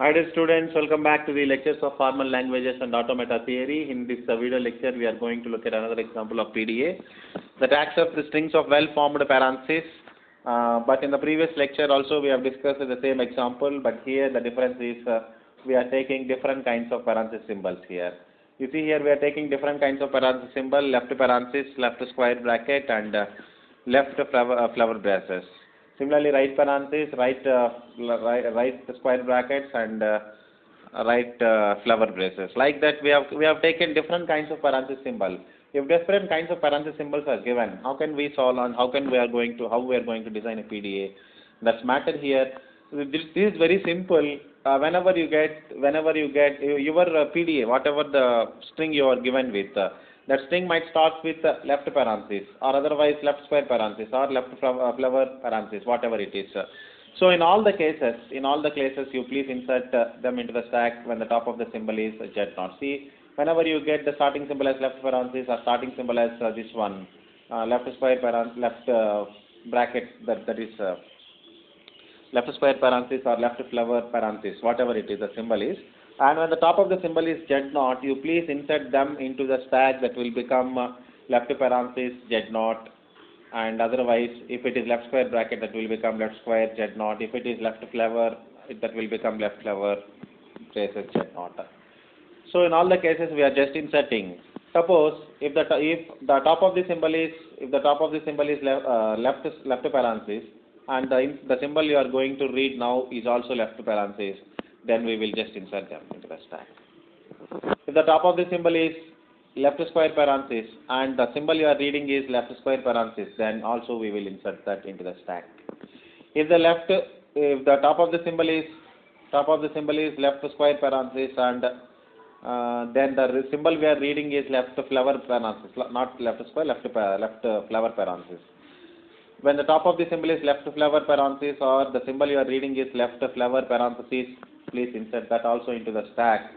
Hi dear students, welcome back to the lectures of formal languages and automata theory. In this video lecture, we are going to look at another example of PDA that accepts the strings of well-formed parentheses. But in the previous lecture also we have discussed the same example, but here the difference is we are taking different kinds of parenthesis symbols here. You see here we are taking different kinds of parenthesis symbol, left parenthesis, left square bracket and left flower braces. Similarly, right parenthesis, right square brackets and right flower braces. Like that, we have taken different kinds of parenthesis symbol. If different kinds of parenthesis symbols are given, how can we solve and how we are going to design a PDA? That's matter here. This is very simple. Whenever you get your PDA, whatever the string you are given with. That string might start with left parenthesis or otherwise left square parenthesis or left flower parenthesis, whatever it is. So in all the cases, you please insert them into the stack when the top of the symbol is Z0. See, whenever you get the starting symbol as left parenthesis or starting symbol as this one, left square parenthesis, left bracket, that is left square parenthesis or left flower parenthesis, whatever it is, the symbol is. And when the top of the symbol is Z0, you please insert them into the stack that will become left parenthesis Z0, and otherwise if it is left square bracket that will become left square Z0, if it is left flower that will become left flower braces Z0. So in all the cases we are just inserting. Suppose if the top of the symbol is left parenthesis and the symbol you are going to read now is also left parenthesis, then we will just insert them into the stack. If the top of the symbol is left square parenthesis and the symbol you are reading is left square parenthesis, then also we will insert that into the stack. If the top of the symbol is left square parenthesis and then the symbol we are reading is left flower parenthesis, not left square, left flower parenthesis. When the top of the symbol is left flower parenthesis or the symbol you are reading is left flower parenthesis, please insert that also into the stack.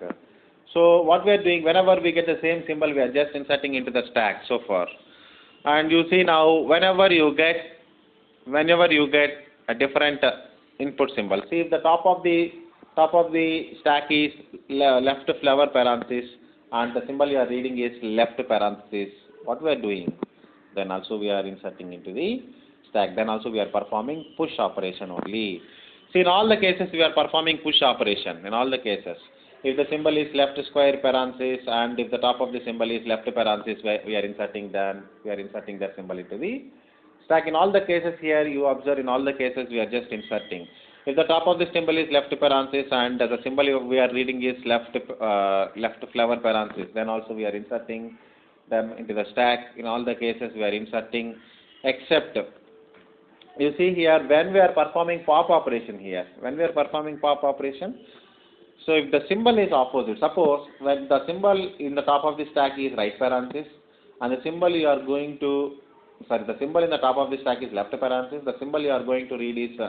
So what we are doing, whenever we get the same symbol, we are just inserting into the stack so far. And you see now, whenever you get a different input symbol, see if the top of the stack is left flower parenthesis and the symbol you are reading is left parenthesis, what we are doing? Then also we are inserting into the stack. Then also we are performing push operation only. See, in all the cases we are performing push operation. In all the cases, if the symbol is left square parenthesis and if the top of the symbol is left parenthesis, we are inserting that symbol into the stack. In all the cases here, you observe, in all the cases we are just inserting. If the top of the symbol is left parenthesis and the symbol we are reading is left flower parenthesis, then also we are inserting them into the stack. In all the cases we are inserting, except you see here when we are performing pop operation here. So if the symbol is opposite, suppose when the symbol in the top of the stack is right parenthesis and the symbol in the top of the stack is left parenthesis, the symbol you are going to read is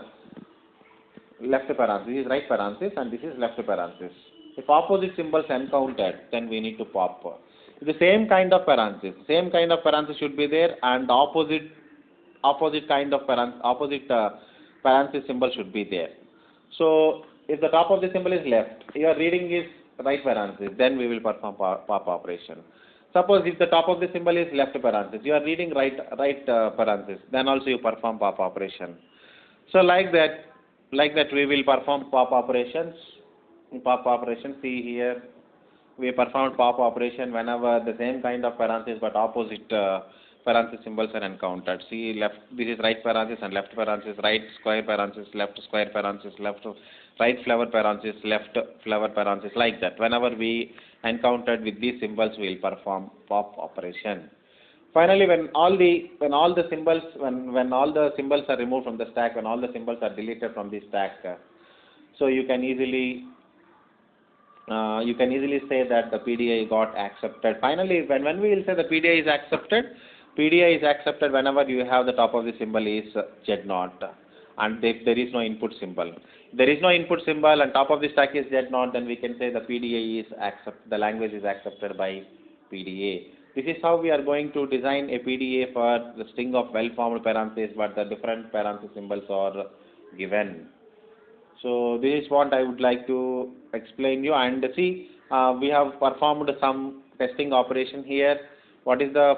left parenthesis, is right parenthesis and this is left parenthesis. If opposite symbols encountered, then we need to pop. The same kind of parenthesis should be there and opposite parenthesis symbol should be there. So if the top of the symbol is left, your reading is right parenthesis, then we will perform pop operation. Suppose if the top of the symbol is left parenthesis, you are reading right parenthesis, then also you perform pop operation. So like that we will perform pop operations. See here, we performed pop operation whenever the same kind of parenthesis but opposite parenthesis symbols are encountered. See, this is right parenthesis and left parenthesis, right square parenthesis, left square parenthesis, right flower parenthesis, left flower parenthesis, like that. Whenever we encountered with these symbols, we will perform pop operation. Finally, when all the symbols are removed from the stack, when all the symbols are deleted from the stack, so you can easily say that the PDA got accepted. Finally, when we will say the PDA is accepted whenever you have the top of the symbol is Z0 and if there is no input symbol. If there is no input symbol and top of the stack is Z0, then we can say the PDA is the language is accepted by PDA. This is how we are going to design a PDA for the string of well-formed parentheses, but the different parenthesis symbols are given. So this is what I would like to explain you. And see, we have performed some testing operation here. What is the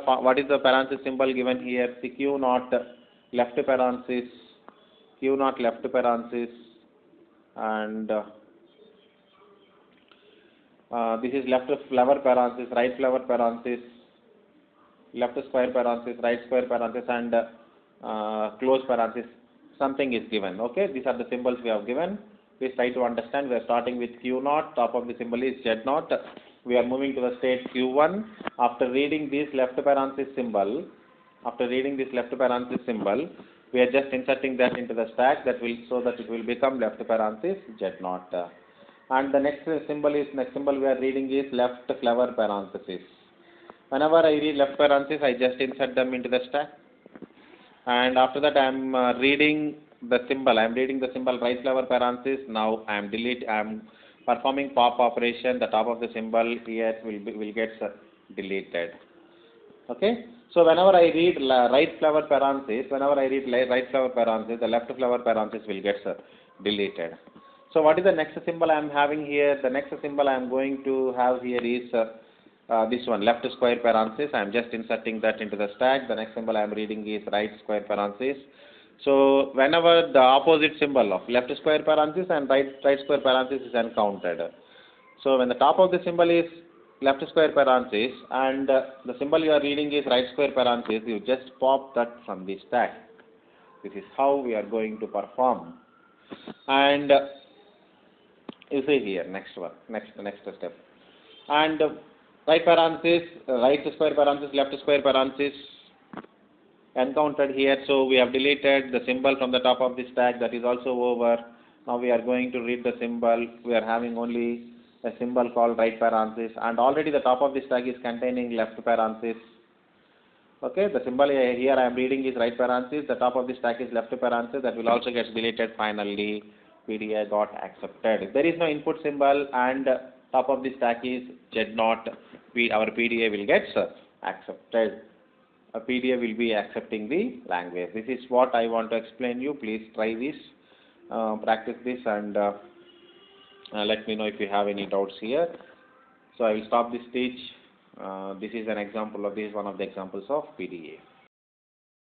parenthesis symbol given here? See, Q naught left parenthesis, Q naught left parenthesis, and this is left flower parenthesis, right flower parenthesis, left square parenthesis, right square parenthesis, and close parenthesis. Something is given. Okay, these are the symbols we have given. Please try to understand. We are starting with Q naught. Top of the symbol is Z naught. We are moving to the state Q1. After reading this left parenthesis symbol, we are just inserting that into the stack. That will so that it will become left parenthesis Z naught. And the next symbol we are reading is left flower parenthesis. Whenever I read left parenthesis, I just insert them into the stack. And after that, I am reading the symbol right flower parenthesis. Now I am performing pop operation. The top of the symbol here will get deleted. Okay. So whenever I read right flower parenthesis, the left flower parenthesis will get deleted. So what is the next symbol I am having here? The next symbol I am going to have here is this one, left square parenthesis. I am just inserting that into the stack. The next symbol I am reading is right square parenthesis. So whenever the opposite symbol of left square parenthesis and right square parenthesis is encountered. So when the top of the symbol is left square parenthesis and the symbol you are reading is right square parenthesis, you just pop that from the stack. This is how we are going to perform. And you see here, next step. And right parenthesis, right square parenthesis, left square parenthesis encountered here. So we have deleted the symbol from the top of the stack. That is also over. Now we are going to read the symbol. We are having only a symbol called right parenthesis, and already the top of the stack is containing left parenthesis. Okay, the symbol here I am reading is right parenthesis. The top of the stack is left parenthesis. That will also get deleted. Finally, PDA got accepted. If there is no input symbol and top of the stack is Z naught, our PDA will get accepted. A PDA will be accepting the language. This is what I want to explain you. Please try this, practice this, and let me know if you have any doubts here. So I will stop this stage. This is one of the examples of PDA.